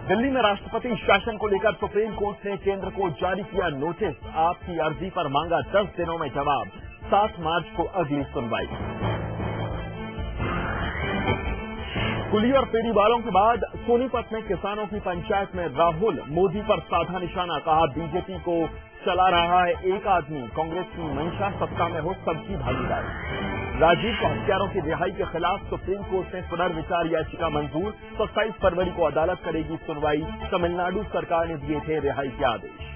दिल्ली में राष्ट्रपति शासन को लेकर सुप्रीम कोर्ट ने केंद्र को जारी किया नोटिस। आपकी अर्जी पर मांगा 10 दिनों में जवाब। 7 मार्च को अगली सुनवाई। कुली और फेरी वालों के बाद सोनीपत में किसानों की पंचायत में राहुल मोदी पर साधा निशाना। कहा बीजेपी को चला रहा है एक आदमी। कांग्रेस की मंशा सत्ता में हो सबकी भागीदारी। राजीव को हत्यारों की रिहाई के खिलाफ सुप्रीम कोर्ट ने पुनर्विचार याचिका मंजूर। 27 फरवरी को अदालत करेगी सुनवाई। तमिलनाडु सरकार ने दिए थे रिहाई के आदेश।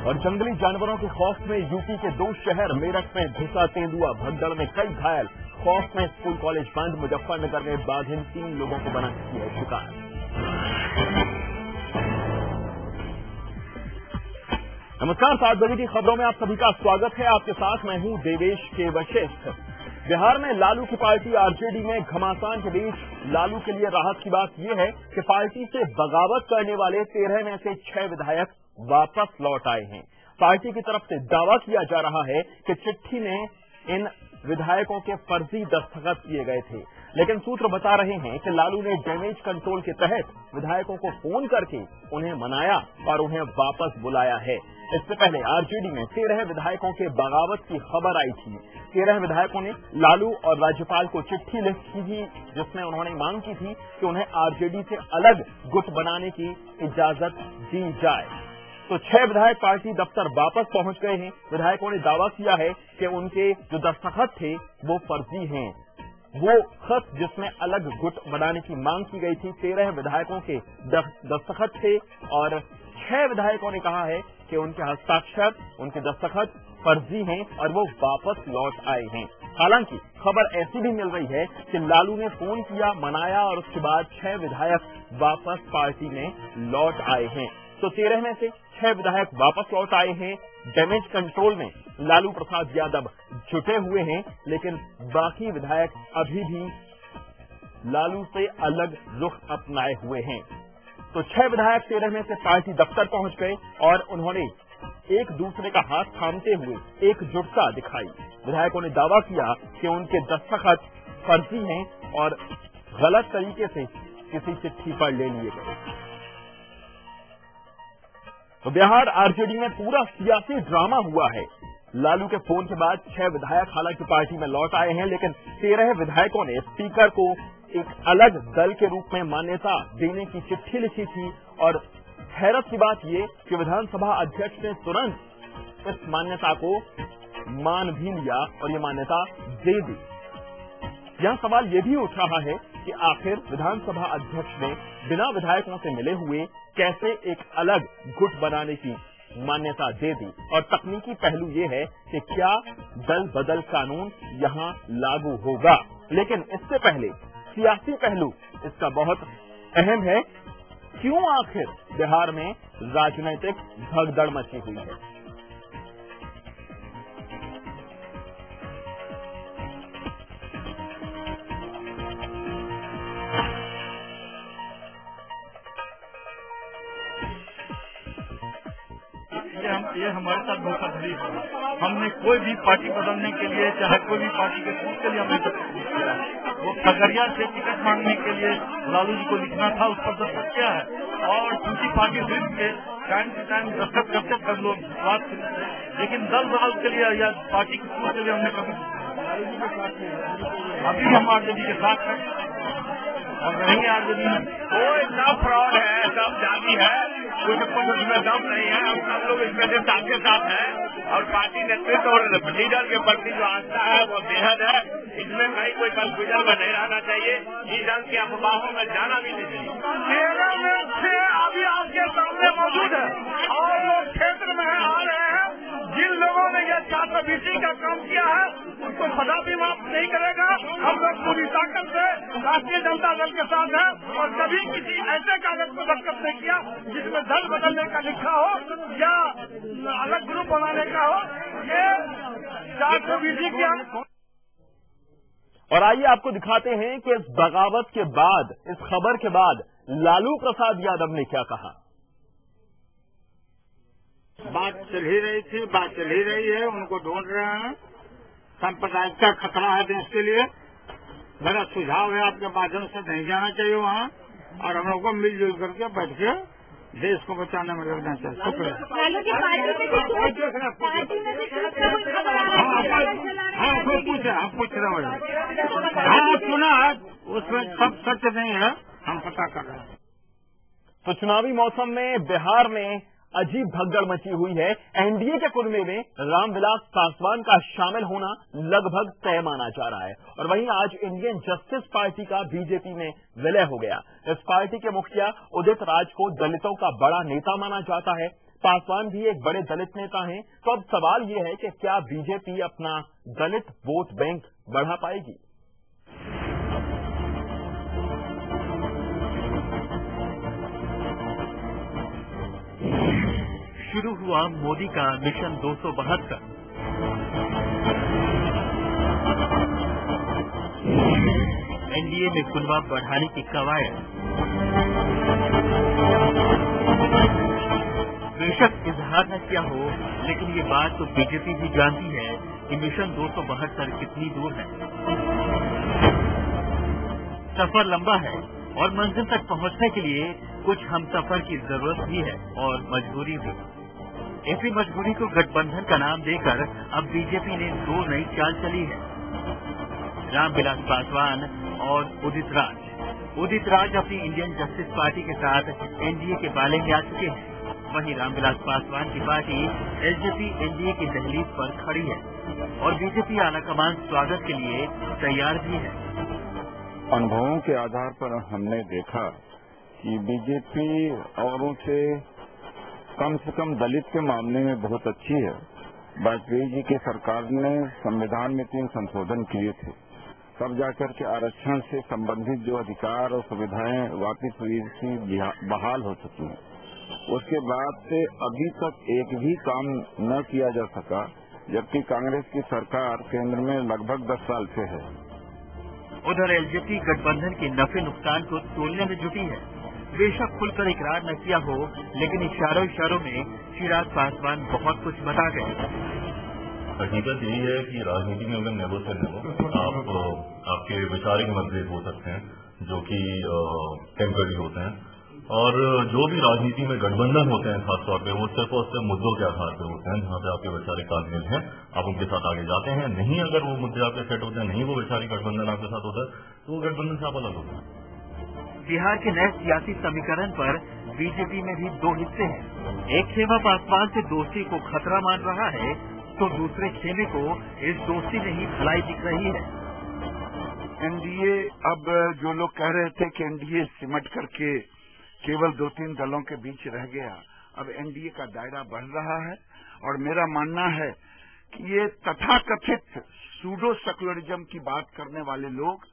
और जंगली जानवरों के खौफ में यूपी के 2 शहर मेरठ में घुसा तेंदुआ। भगदड़ में कई घायल। खौफ में स्कूल कॉलेज बंद। मुजफ्फरनगर में बाघिन 3 लोगों को बना चुकी है शिकार। नमस्कार, 7 बजे की खबरों में आप सभी का स्वागत है। आपके साथ मैं हूं देवेश के वशिष्ठ। बिहार में लालू की पार्टी आरजेडी में घमासान के बीच लालू के लिए राहत की बात यह है कि पार्टी से बगावत करने वाले 13 में से 6 विधायक वापस लौट आए हैं। पार्टी की तरफ से दावा किया जा रहा है कि चिट्ठी में इन विधायकों के फर्जी दस्तखत किए गए थे, लेकिन सूत्र बता रहे हैं कि लालू ने डैमेज कंट्रोल के तहत विधायकों को फोन करके उन्हें मनाया और उन्हें वापस बुलाया है। इससे पहले आरजेडी में 13 विधायकों के बगावत की खबर आई थी। 13 विधायकों ने लालू और राज्यपाल को चिट्ठी लिखी थी, जिसमें उन्होंने मांग की थी कि उन्हें आरजेडी से अलग गुट बनाने की इजाजत दी जाए। तो 6 विधायक पार्टी दफ्तर वापस पहुंच गए हैं। विधायकों ने दावा किया है कि उनके जो दस्तखत थे वो फर्जी हैं। वो खत जिसमें अलग गुट बनाने की मांग की गई थी, 13 विधायकों के दस्तखत थे और 6 विधायकों ने कहा है कि उनके हस्ताक्षर, उनके दस्तखत फर्जी हैं और वो वापस लौट आए हैं। हालांकि खबर ऐसी भी मिल रही है कि लालू ने फोन किया, मनाया और उसके बाद 6 विधायक वापस पार्टी में लौट आए हैं। तो 13 में से 6 विधायक वापस लौट आए हैं। डैमेज कंट्रोल में लालू प्रसाद यादव जुटे हुए हैं, लेकिन बाकी विधायक अभी भी लालू से अलग रुख अपनाए हुए हैं। तो 6 विधायक 13 में से पार्टी दफ्तर पहुंच गए और उन्होंने एक दूसरे का हाथ थामते हुए एकजुटता दिखाई। विधायकों ने दावा किया कि उनके दस्तखत फर्जी हैं और गलत तरीके से किसी चिट्ठी पर ले लिए गए। तो बिहार आरजेडी में पूरा सियासी ड्रामा हुआ है। लालू के फोन के बाद 6 विधायक हालांकि पार्टी में लौट आए हैं, लेकिन 13 विधायकों ने स्पीकर को एक अलग दल के रूप में मान्यता देने की चिट्ठी लिखी थी और हैरत की बात ये कि विधानसभा अध्यक्ष ने तुरंत इस मान्यता को मान भी लिया और ये मान्यता दे दी। यह सवाल ये भी उठ रहा है कि आखिर विधानसभा अध्यक्ष ने बिना विधायकों से मिले हुए कैसे एक अलग गुट बनाने की मान्यता दे दी। और तकनीकी पहलू ये है कि क्या दल बदल कानून यहां लागू होगा, लेकिन इससे पहले सियासी पहलू इसका बहुत अहम है। क्यों आखिर बिहार में राजनीतिक भगदड़ मची हुई है? ये हमारे साथ धोखाधड़ी है। हमने कोई भी पार्टी बदलने के लिए, चाहे कोई भी पार्टी के सूट के लिए हमने दस्तखत किया है। वो खगड़िया से टिकट मांगने के लिए लालू जी को लिखना था, उस पर दस्तखत किया है और दूसरी पार्टी विरुद्ध के टाइम टू टाइम दस्तखत करते थे लोग बात, लेकिन दल बदल के लिए या पार्टी के सूट के लिए हमने कभी अभी हम आरजेडी के साथ हैं और रहेंगे आरजेडी में। कोई सब फ्रॉड है, सब जाली है, कोई उसमें दम नहीं है। हम सब लोग इसमें के साथ हैं और पार्टी नेतृत्व और लीडर के प्रति जो आस्था है वो बेहद है। इसमें कहीं कोई कंफ्यूजन में नहीं रहना चाहिए। इस ढंग की अफवाहों में जाना भी नहीं चाहिए। 13 में 6 अभी आपके सामने मौजूद है और लोग क्षेत्र में आ रहे हैं। जिन लोगों ने यह छात्रवृत्ति का काम किया है उनको सदा भी माफ नहीं करेगा। हम लोग पूरी ताकत से राष्ट्रीय जनता दल के साथ हैं और कभी किसी ऐसे कागज को दस्तखत नहीं किया जिसमें दल बदलने का लिखा हो या अलग ग्रुप बनाने का हो। ये छात्रवृत्ति की हम और आइए आपको दिखाते हैं कि इस बगावत के बाद, इस खबर के बाद लालू प्रसाद यादव ने क्या कहा। बात चल ही रही थी, बात चल ही रही है, उनको ढूंढ रहे हैं। सांप्रदायिकता खतरा है देश के लिए मेरा सुझाव है आपके माध्यम से नहीं जाना चाहिए वहाँ, और हम लोग को मिलजुल करके बैठ के देश को बचाने में लगना चाहिए। शुक्रिया। हाँ, कोई पूछे, हम पूछ रहे हैं। हाँ, सुना है, उसमें सब सच नहीं है, हम पता कर रहे हैं। तो चुनावी मौसम में बिहार में अजीब भगदड़ मची हुई है। एनडीए के कुनबे में रामविलास पासवान का शामिल होना लगभग तय माना जा रहा है, और वहीं आज इंडियन जस्टिस पार्टी का बीजेपी में विलय हो गया। इस पार्टी के मुखिया उदित राज को दलितों का बड़ा नेता माना जाता है। पासवान भी एक बड़े दलित नेता हैं। तो अब सवाल ये है कि क्या बीजेपी अपना दलित वोट बैंक बढ़ा पाएगी? शुरू हुआ मोदी का मिशन 272। एनडीए में कुनबा बढ़ाने की कवायद। बेशक इजहार न किया हो, लेकिन ये बात तो बीजेपी भी जानती है कि मिशन 272 कितनी दूर है। सफर लंबा है और मंजिल तक पहुंचने के लिए कुछ हमसफर की जरूरत भी है और मजबूरी भी। ऐसी मजबूरी को गठबंधन का नाम देकर अब बीजेपी ने दो नई चाल चली है, रामविलास पासवान और उदित राज। उदित राज अपनी इंडियन जस्टिस पार्टी के साथ एनडीए के बाले में आ चुके हैं। वहीं रामविलास पासवान की पार्टी एलजेपी एनडीए की दहलीज पर खड़ी है और बीजेपी आलाकमान स्वागत के लिए तैयार भी है। अनुभवों के आधार पर हमने देखा कि बीजेपी औरों से कम दलित के मामले में बहुत अच्छी है। वाजपेयी जी की सरकार ने संविधान में 3 संशोधन किए थे, तब जाकर के आरक्षण से संबंधित जो अधिकार और सुविधाएं वापस बहाल हो चुकी हैं। उसके बाद से अभी तक एक भी काम न किया जा सका, जबकि कांग्रेस की सरकार केंद्र में लगभग 10 साल से है। उधर एलजेपी गठबंधन के नफे नुकसान को तोलने में जुटी है। बेशक खुलकर इकरार न किया हो, लेकिन इशारों में चिराग पासवान बहुत कुछ बता गए। हकीकत यही है कि राजनीति में अगर नेगोशिएट हो, आपके वैचारिक मतभेद हो सकते हैं जो कि टेम्पररी होते हैं, और जो भी राजनीति में गठबंधन होते हैं खासतौर पे वो सिर्फ और सिर्फ मुद्दों के आधार पर होते हैं, जहां पे आपके वैचारिक तालमेल है, आप उनके साथ आगे जाते हैं। नहीं अगर वो मुद्दे आपके सेट होते हैं, नहीं वो वैचारिक गठबंधन आपके साथ होता है, तो वो गठबंधन से आप अलग होते हैं। बिहार के नए सियासी समीकरण पर बीजेपी में भी 2 हिस्से हैं। एक खेमा पासवान से दोस्ती को खतरा मान रहा है, तो दूसरे खेमे को इस दोस्ती में ही भलाई दिख रही है। एनडीए, अब जो लोग कह रहे थे कि एनडीए सिमट करके केवल 2-3 दलों के बीच रह गया, अब एनडीए का दायरा बढ़ रहा है, और मेरा मानना है कि ये तथाकथित सूडो सेकुलरिज्म की बात करने वाले लोग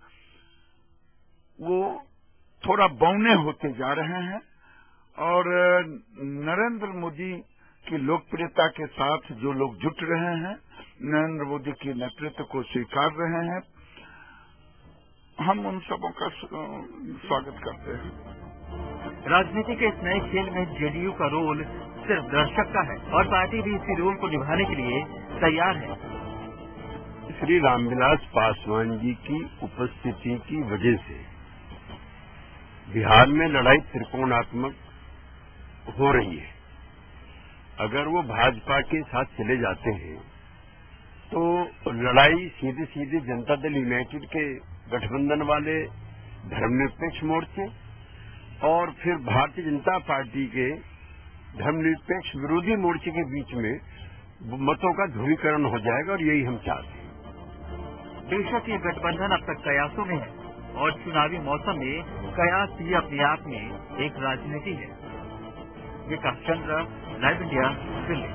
वो थोड़ा बौने होते जा रहे हैं, और नरेंद्र मोदी की लोकप्रियता के साथ जो लोग जुट रहे हैं, नरेंद्र मोदी के नेतृत्व को स्वीकार रहे हैं, हम उन सबों का स्वागत करते हैं। राजनीति के इस नए खेल में जेडीयू का रोल सिर्फ दर्शक का है, और पार्टी भी इसी रोल को निभाने के लिए तैयार है। श्री रामविलास पासवान जी की उपस्थिति की वजह से बिहार में लड़ाई त्रिकोणात्मक हो रही है। अगर वो भाजपा के साथ चले जाते हैं तो लड़ाई सीधे सीधे जनता दल यूनाइटेड के गठबंधन वाले धर्मनिरपेक्ष मोर्चे और फिर भारतीय जनता पार्टी के धर्मनिरपेक्ष विरोधी मोर्चे के बीच में मतों का ध्रुवीकरण हो जाएगा, और यही हम चाहते हैं। बेशक ये गठबंधन अब तक कयासों में है, और चुनावी मौसम में कयास भी अपने आप में एक राजनीति है। विकास चंद्र, लाइव इंडिया, दिल्ली।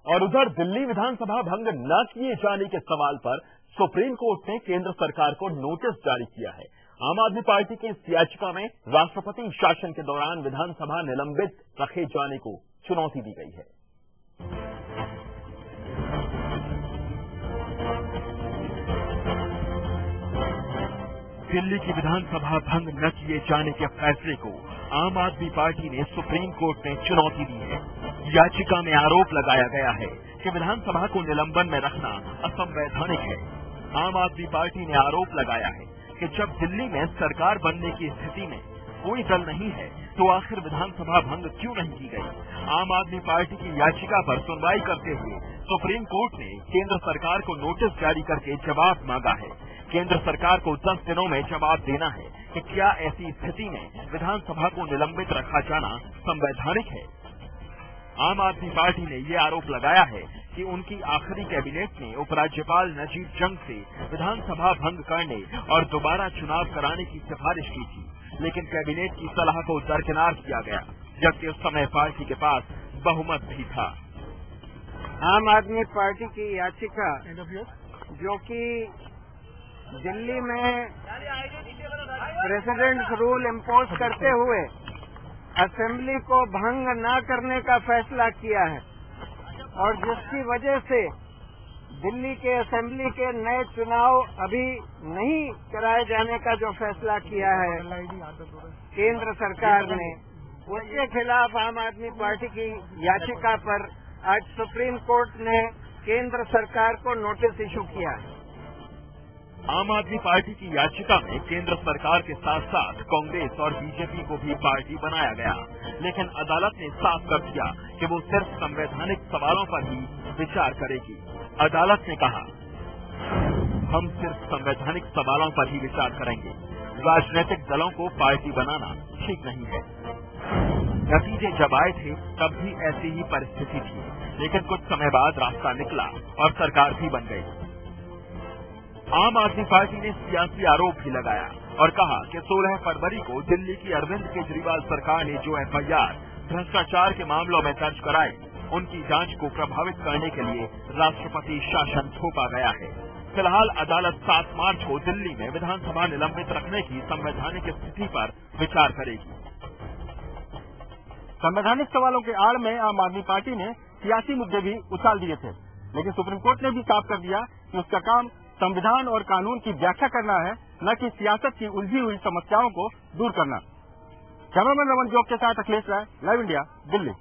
और उधर दिल्ली विधानसभा भंग न किए जाने के सवाल पर सुप्रीम कोर्ट ने केंद्र सरकार को नोटिस जारी किया है। आम आदमी पार्टी की इस याचिका में राष्ट्रपति शासन के दौरान विधानसभा निलंबित रखे जाने को चुनौती दी गई है। दिल्ली की विधानसभा भंग न किए जाने के फैसले को आम आदमी पार्टी ने सुप्रीम कोर्ट में चुनौती दी है। याचिका में आरोप लगाया गया है कि विधानसभा को निलंबन में रखना असंवैधानिक है। आम आदमी पार्टी ने आरोप लगाया है कि जब दिल्ली में सरकार बनने की स्थिति में कोई दल नहीं है तो आखिर विधानसभा भंग क्यों नहीं की गई। आम आदमी पार्टी की याचिका पर सुनवाई करते हुए सुप्रीम कोर्ट ने केंद्र सरकार को नोटिस जारी करके जवाब मांगा है। केंद्र सरकार को 10 दिनों में जवाब देना है कि क्या ऐसी स्थिति में विधानसभा को निलंबित रखा जाना संवैधानिक है। आम आदमी पार्टी ने ये आरोप लगाया है कि उनकी आखिरी कैबिनेट ने उपराज्यपाल नजीब जंग से विधानसभा भंग करने और दोबारा चुनाव कराने की सिफारिश की थी, लेकिन कैबिनेट की सलाह को दरकिनार किया गया, जबकि उस समय पार्टी के पास बहुमत भी था। आम आदमी पार्टी की याचिका जो कि दिल्ली में प्रेसिडेंट्स रूल इम्पोज करते हुए असेंबली को भंग न करने का फैसला किया है और जिसकी वजह से दिल्ली के असेंबली के नए चुनाव अभी नहीं कराए जाने का जो फैसला किया है केंद्र सरकार ने, उसके खिलाफ आम आदमी पार्टी की याचिका पर आज सुप्रीम कोर्ट ने केंद्र सरकार को नोटिस इशू किया है। आम आदमी पार्टी की याचिका में केंद्र सरकार के साथ साथ कांग्रेस और बीजेपी को भी पार्टी बनाया गया, लेकिन अदालत ने साफ कर दिया कि वो सिर्फ संवैधानिक सवालों पर ही विचार करेगी। अदालत ने कहा, हम सिर्फ संवैधानिक सवालों पर ही विचार करेंगे, राजनीतिक दलों को पार्टी बनाना ठीक नहीं है। नतीजे जब आए थे तब भी ऐसी ही परिस्थिति थी, लेकिन कुछ समय बाद रास्ता निकला और सरकार भी बन गई। आम आदमी पार्टी ने सियासी आरोप भी लगाया और कहा कि 16 फरवरी को दिल्ली की अरविंद केजरीवाल सरकार ने जो एफआईआर भ्रष्टाचार के मामलों में दर्ज कराई, उनकी जांच को प्रभावित करने के लिए राष्ट्रपति शासन थोपा गया है। फिलहाल अदालत 7 मार्च को दिल्ली में विधानसभा निलंबित रखने की संवैधानिक स्थिति पर विचार करेगी। संवैधानिक सवालों के आड़ में आम आदमी पार्टी ने सियासी मुद्दे भी उछाल दिए थे, लेकिन सुप्रीम कोर्ट ने भी साफ कर दिया कि उसका काम संविधान और कानून की व्याख्या करना है, न कि सियासत की उलझी हुई समस्याओं को दूर करना। कैमरामैन रमन जोग के साथ अखिलेश राय, लाइव इंडिया, दिल्ली।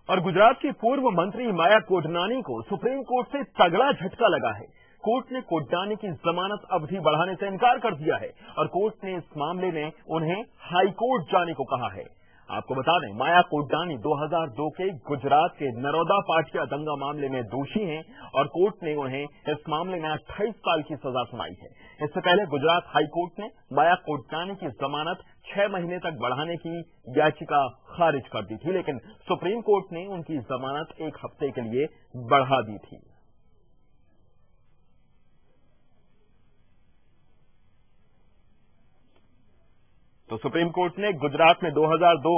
और गुजरात की पूर्व मंत्री माया कोडनानी को सुप्रीम कोर्ट से तगड़ा झटका लगा है। कोर्ट ने कोडनानी की जमानत अवधि बढ़ाने से इनकार कर दिया है और कोर्ट ने इस मामले में उन्हें हाई कोर्ट जाने को कहा है। आपको बता दें, माया कोडनानी 2002 के गुजरात के नरोदा पाटिया दंगा मामले में दोषी हैं और कोर्ट ने उन्हें इस मामले में 28 साल की सजा सुनाई है। इससे पहले गुजरात हाई कोर्ट ने माया कोडनानी की जमानत 6 महीने तक बढ़ाने की याचिका खारिज कर दी थी, लेकिन सुप्रीम कोर्ट ने उनकी जमानत 1 हफ्ते के लिए बढ़ा दी थी। तो सुप्रीम कोर्ट ने गुजरात में 2002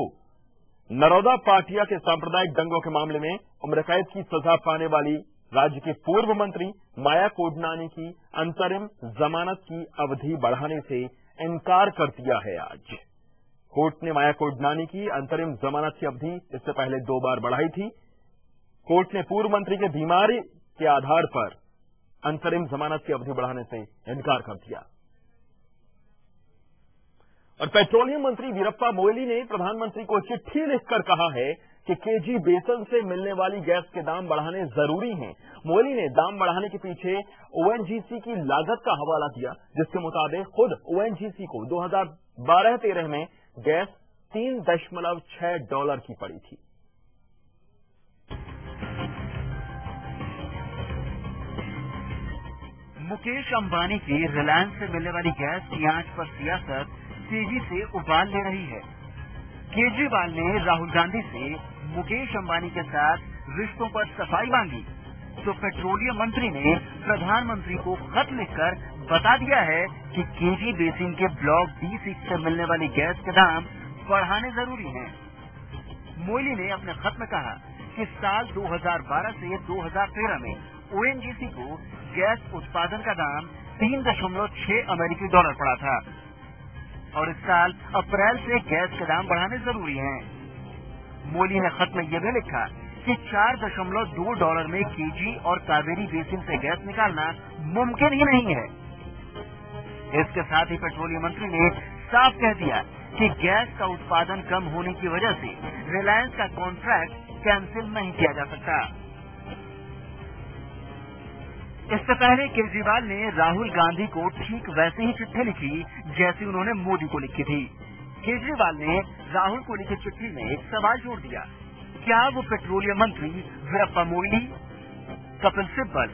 नरोदा पाटिया के सांप्रदायिक दंगों के मामले में उम्र कैद की सजा पाने वाली राज्य के पूर्व मंत्री माया कोडनानी की अंतरिम जमानत की अवधि बढ़ाने से इनकार कर दिया है। आज कोर्ट ने माया कोडनानी की अंतरिम जमानत की अवधि इससे पहले 2 बार बढ़ाई थी। कोर्ट ने पूर्व मंत्री के बीमारी के आधार पर अंतरिम जमानत की अवधि बढ़ाने से इनकार कर दिया। और पेट्रोलियम मंत्री वीरप्पा मोइली ने प्रधानमंत्री को चिट्ठी लिखकर कहा है कि केजी बेसिन से मिलने वाली गैस के दाम बढ़ाने जरूरी हैं। मोइली ने दाम बढ़ाने के पीछे ओएनजीसी की लागत का हवाला दिया, जिसके मुताबिक खुद ओएनजीसी को 2012-13 में गैस $3.6 की पड़ी थी। मुकेश अंबानी की रिलायंस से मिलने वाली गैस की आंच पर सियासत तेजी से उबाल ले रही है। केजरीवाल ने राहुल गांधी से मुकेश अंबानी के साथ रिश्तों पर सफाई मांगी, तो पेट्रोलियम मंत्री ने प्रधानमंत्री को खत लिखकर बता दिया है कि केजी बेसिन के ब्लॉक D6 से मिलने वाली गैस के दाम बढ़ाने जरूरी हैं। मोइली ने अपने खत में कहा कि साल 2012 से 2013 में ओएनजीसी को गैस उत्पादन का दाम $3.6 पड़ा था और इस साल अप्रैल से गैस के दाम बढ़ाने जरूरी हैं। मोइली ने खत में यह भी लिखा कि $4.2 में केजी और कावेरी बेसिन से गैस निकालना मुमकिन ही नहीं है। इसके साथ ही पेट्रोलियम मंत्री ने साफ कह दिया कि गैस का उत्पादन कम होने की वजह से रिलायंस का कॉन्ट्रैक्ट कैंसिल नहीं किया जा सकता। इससे पहले केजरीवाल ने राहुल गांधी को ठीक वैसे ही चिट्ठी लिखी जैसी उन्होंने मोदी को लिखी थी। केजरीवाल ने राहुल को लिखी चिट्ठी में एक सवाल जोड़ दिया, क्या वो पेट्रोलियम मंत्री वीरप्पा मोइली, कपिल सिब्बल,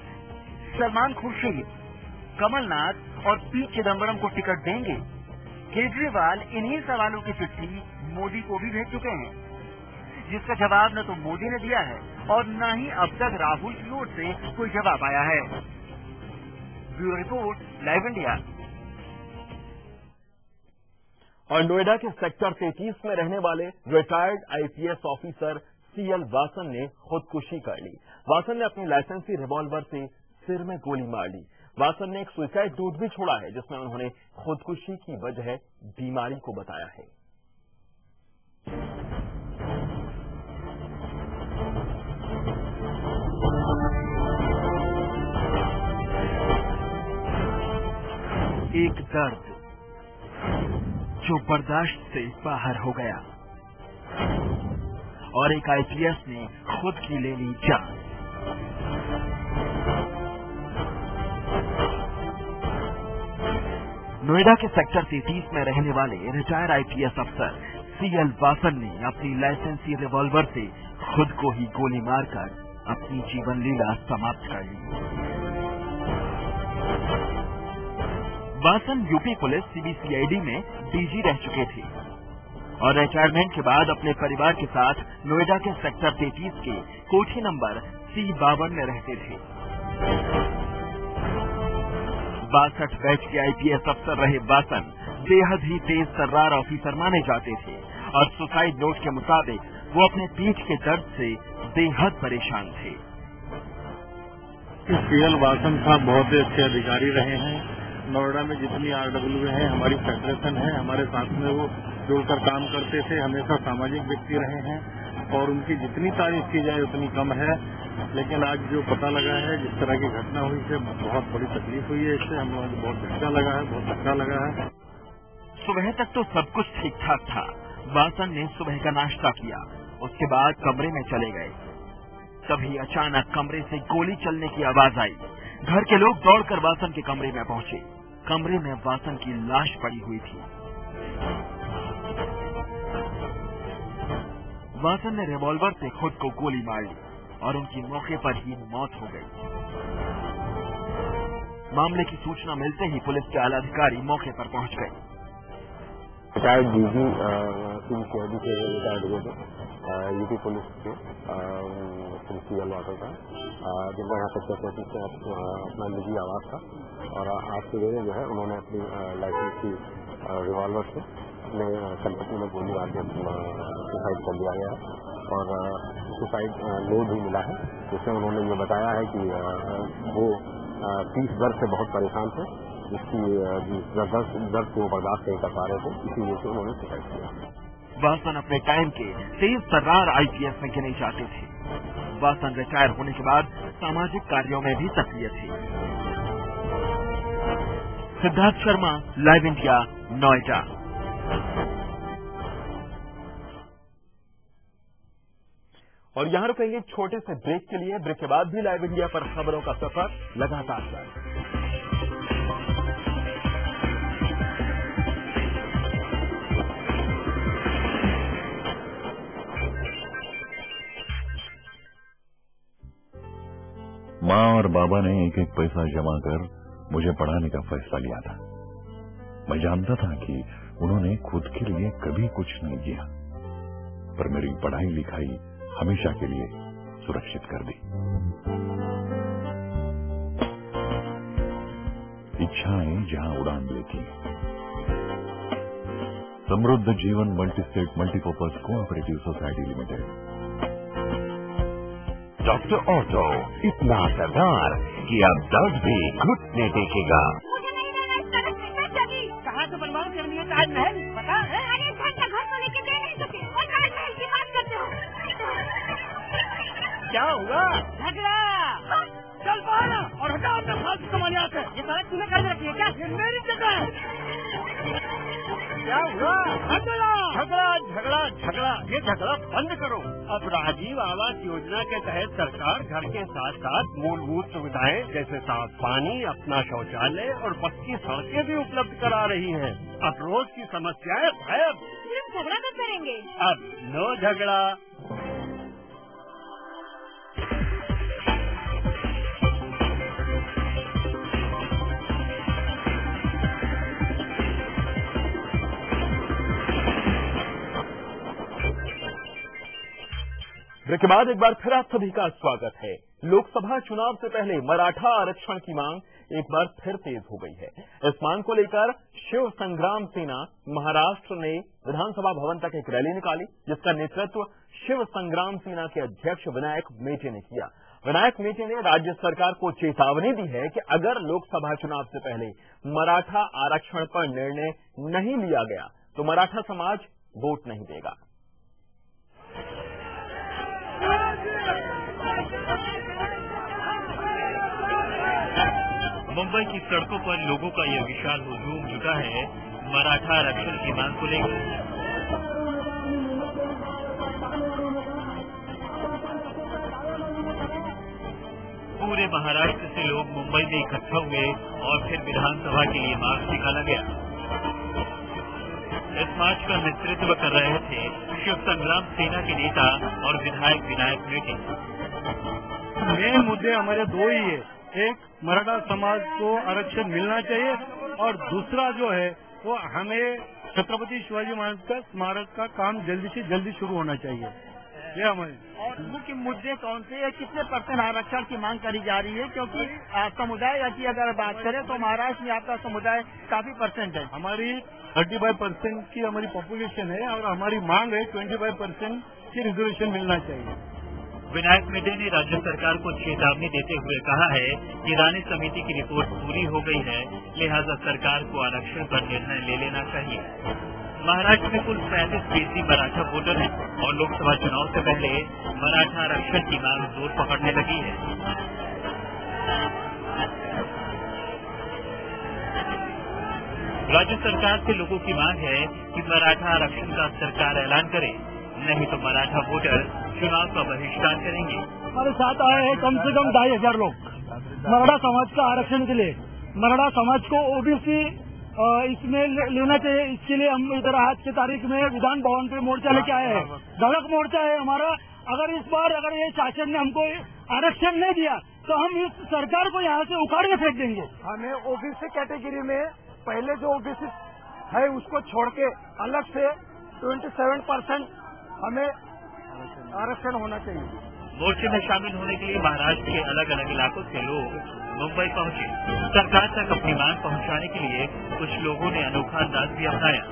सलमान खुर्शीद, कमलनाथ और पी चिदम्बरम को टिकट देंगे? केजरीवाल इन्हीं सवालों की चिट्ठी मोदी को भी भेज चुके हैं, जिसका जवाब न तो मोदी ने दिया है और न ही अब तक राहुल की ओर से कोई जवाब आया है। Bureau report, live India. और नोएडा के सेक्टर 33 में रहने वाले retired IPS officer CL Vasan ने खुदकुशी कर ली। वासन ने अपनी लाइसेंसी रिवॉल्वर से सिर में गोली मार ली। वासन ने एक सुसाइड नोट भी छोड़ा है, जिसमें उन्होंने खुदकुशी की वजह बीमारी को बताया है। एक दर्द जो बर्दाश्त से बाहर हो गया और एक आईपीएस ने खुद की ले ली जान। नोएडा के सेक्टर 33 में रहने वाले रिटायर्ड आईपीएस अफसर सीएल वासन ने अपनी लाइसेंसी रिवॉल्वर से खुद को ही गोली मारकर अपनी जीवन लीला समाप्त कर ली। वासन यूपी पुलिस सीबीसीआईडी में डीजी रह चुके थे और रिटायरमेंट के बाद अपने परिवार के साथ नोएडा के सेक्टर 33 के कोठी नंबर C52 में रहते थे। 62 बैच के आईपीएस अफसर रहे वासन बेहद ही तेज तर्रार ऑफिसर माने जाते थे और सुसाइड नोट के मुताबिक वो अपने पीठ के दर्द से बेहद परेशान थे। सीएल वासन साहब बहुत ही अच्छे अधिकारी रहे हैं। नोएडा में जितनी आरडब्ल्यू है, हमारी फेडरेशन है, हमारे साथ में वो जुड़कर काम करते थे। हमेशा सामाजिक व्यक्ति रहे हैं और उनकी जितनी तारीफ की जाए उतनी कम है। लेकिन आज जो पता लगा है, जिस तरह की घटना हुई से बहुत बड़ी तकलीफ हुई है। इससे हम लोगों को बहुत धक्का लगा है, बहुत धक्का लगा है। सुबह तक तो सब कुछ ठीक ठाक था। वासन ने सुबह का नाश्ता किया, उसके बाद कमरे में चले गए। तभी अचानक कमरे से गोली चलने की आवाज आई। घर के लोग दौड़कर वासन के कमरे में पहुंचे। कमरे में वासन की लाश पड़ी हुई थी। वासन ने रिवॉल्वर से खुद को गोली मार ली और उनकी मौके पर ही मौत हो गई। मामले की सूचना मिलते ही पुलिस के आला अधिकारी मौके पर पहुंच गए। रिटायर्ड डीजी सीबीसीआईडी से रिटायर्ड हुए थे यूपी पुलिस के सीएल वासन का, जिनका यहाँ तक से अपना निजी आवास था और आज सवेरे जो है उन्होंने अपनी लाइसेंस की रिवॉल्वर से अपने संपत्ति में गोली मार के सुसाइड कर लिया गया है और सुसाइड नोट भी मिला है, जिसमें उन्होंने ये बताया है कि वो पीठ दर्द से बहुत परेशान थे, जिसकी दर्द को बर्दाश्त नहीं कर पा रहे थे, इसीलिए से उन्होंने सुसाइड किया। वासन अपने टाइम के तेज तर्रार आईपीएस में गिने जाते थे। वासन रिटायर होने के बाद सामाजिक कार्यों में भी सक्रिय थे। Siddharth Sharma, live India, Noida. और यहाँ रुकेंगे छोटे से ब्रेक के लिए। ब्रेक के बाद भी लाइव इंडिया पर खबरों का सफर लगातार जारी। माँ और बाबा ने एक एक पैसा जमा कर मुझे पढ़ाने का फैसला लिया था। मैं जानता था कि उन्होंने खुद के लिए कभी कुछ नहीं किया, पर मेरी पढ़ाई लिखाई हमेशा के लिए सुरक्षित कर दी। इच्छाएं जहां उड़ान लेती हैं। समृद्ध जीवन multi state multipurpose cooperative society limited. Doctor auto, इतना असरदार कि अब दर्द भी घुटने देखेगा। कहाँ से बनवाऊं करनी है ताजमहल, पता है? अरे घर को लेके दे नहीं सकते और ताजमहल की बात करते हो। क्या हुआ? झगड़ा। चल पाना और हटाओ अपना फालतू सामान यहाँ से। ये सारा तूने कर रखी है क्या? ये मेरी जगह है। क्या हुआ? झगड़ा झगड़ा झगड़ा, ये झगड़ा बंद करो। अब राजीव आवास योजना के तहत सरकार घर के साथ साथ मूलभूत सुविधाएं जैसे साफ पानी, अपना शौचालय और पक्की सड़कें भी उपलब्ध करा रही है। अब रोज की समस्याएं गायब। सिर्फ झगड़ा कब करेंगे? अब नो झगड़ा। ब्रेक के बाद एक बार फिर आप सभी का स्वागत है। लोकसभा चुनाव से पहले मराठा आरक्षण की मांग एक बार फिर तेज हो गई है। इस मांग को लेकर शिव संग्राम सेना महाराष्ट्र ने विधानसभा भवन तक एक रैली निकाली, जिसका नेतृत्व शिव संग्राम सेना के अध्यक्ष विनायक मेटे ने किया। विनायक मेटे ने राज्य सरकार को चेतावनी दी है कि अगर लोकसभा चुनाव से पहले मराठा आरक्षण पर निर्णय नहीं लिया गया तो मराठा समाज वोट नहीं देगा। मुंबई की सड़कों पर लोगों का यह विशाल हुजूम जुटा है मराठा आरक्षण की मांग को लेकर। पूरे महाराष्ट्र से लोग मुंबई में इकट्ठा हुए और फिर विधानसभा के लिए मार्च निकाला गया। इस मार्च का नेतृत्व कर रहे थे शिव संग्राम सेना के नेता और विधायक विनायक मेटे। मेन मुद्दे हमारे दो ही है, एक मराठा समाज को आरक्षण मिलना चाहिए और दूसरा जो है वो हमें छत्रपति शिवाजी महाराज का स्मारक का काम जल्दी से जल्दी शुरू होना चाहिए। ये हमारे और मुख्य मुद्दे कौन से है? कितने % आरक्षण की मांग करी जा रही है? क्योंकि समुदाय की अगर बात करें तो महाराष्ट्र में आपका समुदाय काफी % है। हमारी 35% की हमारी पॉपुलेशन है और हमारी मांग है 25% की रिजर्वेशन मिलना चाहिए। विनायक मेटे ने राज्य सरकार को चेतावनी देते हुए कहा है कि रानी समिति की रिपोर्ट पूरी हो गई है, लिहाजा सरकार को आरक्षण पर निर्णय ले लेना चाहिए। महाराष्ट्र में कुल 35% मराठा वोटर हैं और लोकसभा चुनाव से पहले मराठा आरक्षण की मांग जोर पकड़ने लगी है। राज्य सरकार से लोगों की मांग है कि मराठा आरक्षण का सरकार ऐलान करे, नहीं तो मराठा वोटर चुनाव का बहिष्कार करेंगे। हमारे साथ आए हैं कम से कम 2,500 लोग मराठा समाज का आरक्षण के लिए। मराठा समाज को ओबीसी इसमें लेना चाहिए, इसके लिए हम इधर आज की तारीख में विधान भवन पे मोर्चा लेके आए हैं। धड़क मोर्चा है हमारा। अगर इस बार अगर ये शासन ने हमको आरक्षण नहीं दिया तो हम इस सरकार को यहाँ से उखाड़ के फेंक देंगे। हमें ओबीसी कैटेगरी में पहले जो ओबीसी है उसको छोड़ के अलग से 27% हमें आरक्षण होना चाहिए। मोर्चे में शामिल होने के लिए महाराष्ट्र के अलग अलग इलाकों से लोग मुंबई पहुंचे। सरकार तक अपनी मांग पहुंचाने के लिए कुछ लोगों ने अनोखा अंदाज भी अपनाया।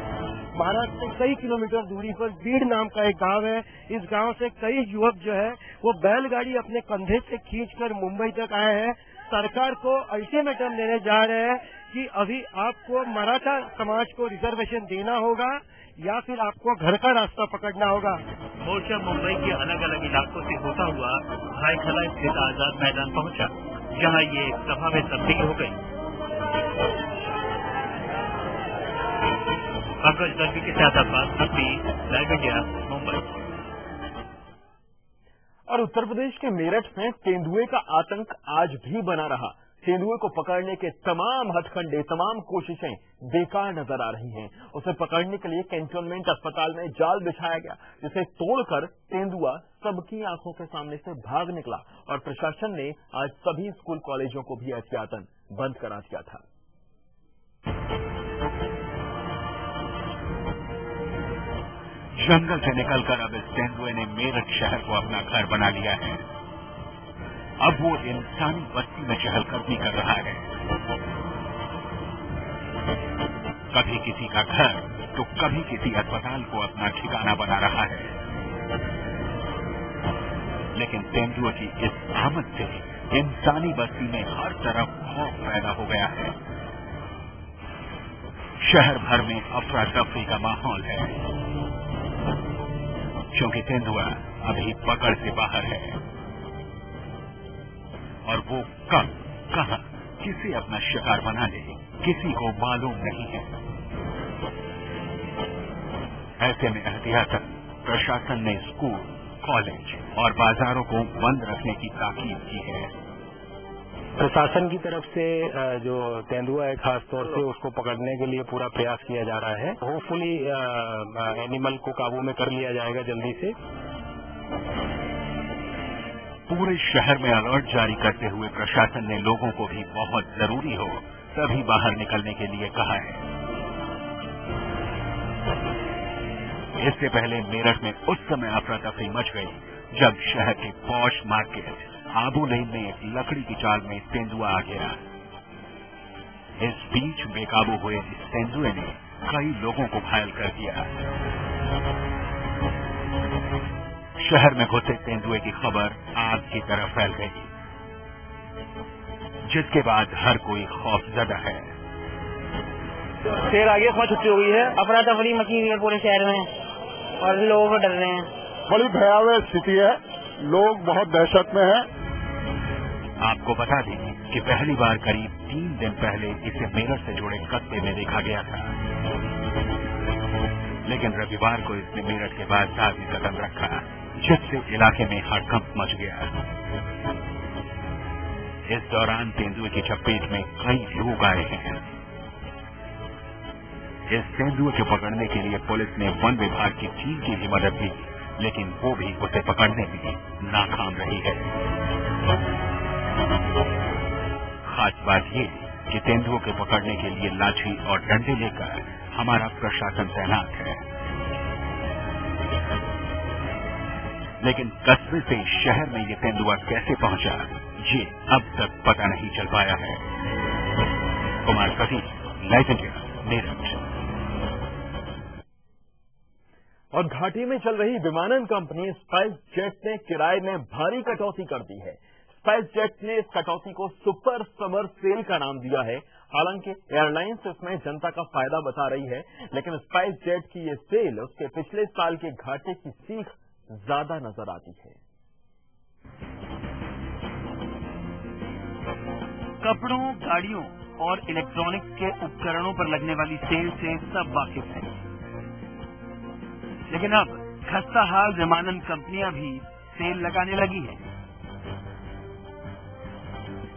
महाराष्ट्र से कई किलोमीटर दूरी पर बीड़ नाम का एक गांव है। इस गांव से कई युवक जो है वो बैलगाड़ी अपने कंधे से खींचकर मुंबई तक आए हैं। सरकार को अल्टीमेटम देने जा रहे हैं कि अभी आपको मराठा समाज को रिजर्वेशन देना होगा या फिर आपको घर का रास्ता पकड़ना होगा। मोर्चा मुंबई के अलग अलग इलाकों से होता हुआ भाईखला स्थित आजाद मैदान पहुंचा, जहां ये सभा में तब्दील हो गई। पंकज दर्वी के साथ अब्बास नकवी, लाइव इंडिया, मुंबई। और उत्तर प्रदेश के मेरठ में तेंदुए का आतंक आज भी बना रहा। तेंदुए को पकड़ने के तमाम हथकंडे, तमाम कोशिशें बेकार नजर आ रही हैं। उसे पकड़ने के लिए कैंटोनमेंट अस्पताल में जाल बिछाया गया, जिसे तोड़कर तेंदुआ सबकी आंखों के सामने से भाग निकला और प्रशासन ने आज सभी स्कूल कॉलेजों को भी एहतियातन बंद करा दिया था। जंगल से निकलकर अब इस तेंदुए ने मेरठ शहर को अपना घर बना लिया है। अब वो इंसानी बस्ती में चहलकदमी कर रहा है। कभी किसी का घर तो कभी किसी अस्पताल को अपना ठिकाना बना रहा है। लेकिन तेंदुए की इस आमद से इंसानी बस्ती में हर तरफ खौफ पैदा हो गया है। शहर भर में अफरा तफरी का माहौल है, क्योंकि तेंदुआ अभी पकड़ से बाहर है और वो कब, कहां, किसे अपना शिकार बना ले, किसी को मालूम नहीं है। ऐसे में एहतियातन प्रशासन ने स्कूल, कॉलेज और बाजारों को बंद रखने की ताकीद की है। प्रशासन की तरफ से जो तेंदुआ है खास तौर से उसको पकड़ने के लिए पूरा प्रयास किया जा रहा है। होपफुली एनिमल को काबू में कर लिया जाएगा जल्दी से। पूरे शहर में अलर्ट जारी करते हुए प्रशासन ने लोगों को भी बहुत जरूरी हो तभी बाहर निकलने के लिए कहा है। इससे पहले मेरठ में उस समय अफरा तफरी मच गई जब शहर के पॉश मार्केट आबू लेन में एक लकड़ी की चाल में तेंदुआ आ गया। इस बीच बेकाबू हुए इस तेंदुए ने कई लोगों को घायल कर दिया। शहर में घुसे तेंदुए की खबर आग की तरफ फैल गई, जिसके बाद हर कोई खौफजदा है। शेर आगे बहुत छुट्टी हो गई है, अफरा तफरी मची हुई है पूरे शहर में और लोग डर रहे हैं। बड़ी भयावह स्थिति है, लोग बहुत दहशत में हैं। आपको बता दें कि पहली बार करीब 3 दिन पहले इसे मेरठ से जुड़े कस्बे में देखा गया था, लेकिन रविवार को इसने मेरठ के बाजार में कदम रखा, जिससे इलाके में हड़कंप मच गया। इस दौरान तेंदुए की चपेट में कई लोग आए हैं। इस तेंदुए को पकड़ने के लिए पुलिस ने वन विभाग की टीम की भी मदद ली, लेकिन वो भी उसे पकड़ने में नाकाम रही है। खास बात ये कि तेंदुओं को पकड़ने के लिए लाठी और डंडे लेकर हमारा प्रशासन तैनात है, लेकिन कस्बे से शहर में ये तेंदुआ कैसे पहुंचा ये अब तक पता नहीं चल पाया है। Kumar Satish, live India, Meerut. और घाटी में चल रही विमानन कंपनी स्पाइस जेट ने किराए में भारी कटौती कर दी है। स्पाइस जेट ने इस कटौती को सुपर समर सेल का नाम दिया है। हालांकि एयरलाइंस इसमें जनता का फायदा बता रही है, लेकिन स्पाइस जेट की ये सेल उसके पिछले साल के घाटे की सीख ज्यादा नजर आती है। कपड़ों, गाड़ियों और इलेक्ट्रॉनिक्स के उपकरणों पर लगने वाली सेल से सब वाकिफ हैं, लेकिन अब खस्ता हाल विमानन कंपनियां भी सेल लगाने लगी हैं।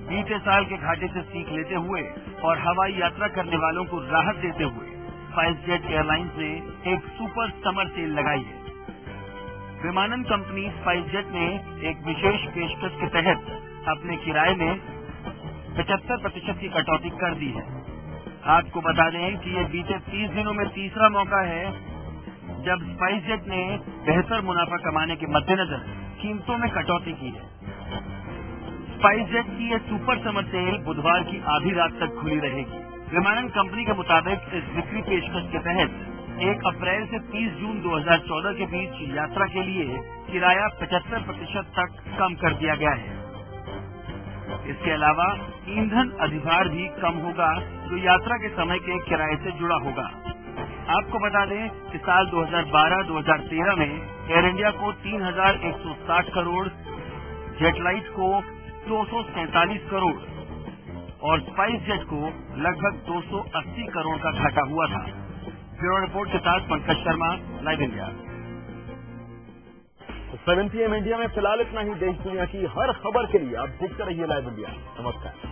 बीते साल के घाटे से सीख लेते हुए और हवाई यात्रा करने वालों को राहत देते हुए स्पाइस जेट एयरलाइंस ने एक सुपर समर सेल लगाई है। विमानन कंपनी स्पाइस जेट ने एक विशेष पेशकश के तहत अपने किराए में 75% की कटौती कर दी है। आपको बता दें कि ये बीते 30 दिनों में तीसरा मौका है जब स्पाइस जेट ने बेहतर मुनाफा कमाने के मद्देनजर कीमतों में कटौती की है। स्पाइस जेट की ये सुपर समर सेल बुधवार की आधी रात तक खुली रहेगी। विमानन कंपनी के मुताबिक इस बिक्री पेशकश के तहत 1 अप्रैल से 30 जून 2014 के बीच यात्रा के लिए किराया 75% तक कम कर दिया गया है। इसके अलावा ईंधन अधिभार भी कम होगा, जो यात्रा के समय के किराए से जुड़ा होगा। आपको बता दें कि साल 2012-2013 में एयर इंडिया को 3,160 करोड़, जेटलाइट को 247 करोड़ और स्पाइस जेट को लगभग 280 करोड़ का घाटा हुआ था। ब्यूरो रिपोर्ट के साथ Pankaj Sharma, live India. 7 PM India में फिलहाल इतना ही। देश दुनिया की हर खबर के लिए आप देखते रहिए लाइव इंडिया। नमस्कार।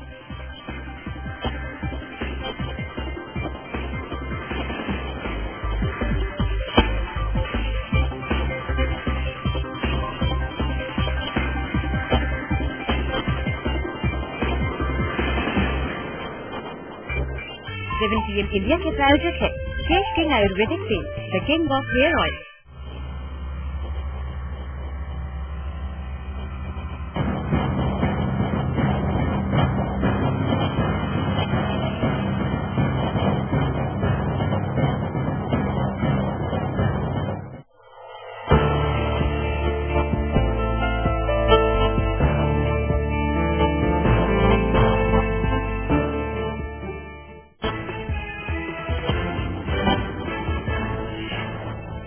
PM इंडिया के प्रायोजक है केश किंग आयुर्वेदिक तेल, the king of hair oil.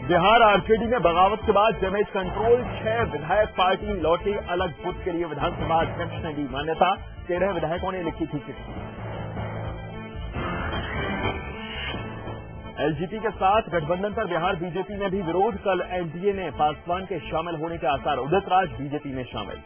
Bihar RJD में बगावत के बाद डैमेज कंट्रोल 6 विधायक पार्टी लौटे अलग बुथ के लिए विधानसभा अध्यक्ष ने दी मान्यता। 13 विधायकों ने लिखी थी चिट्ठी। एलजेपी के साथ गठबंधन पर बिहार बीजेपी में भी विरोध। कल एनडीए में पासवान के शामिल होने के आसार। उदित राज बीजेपी में शामिल।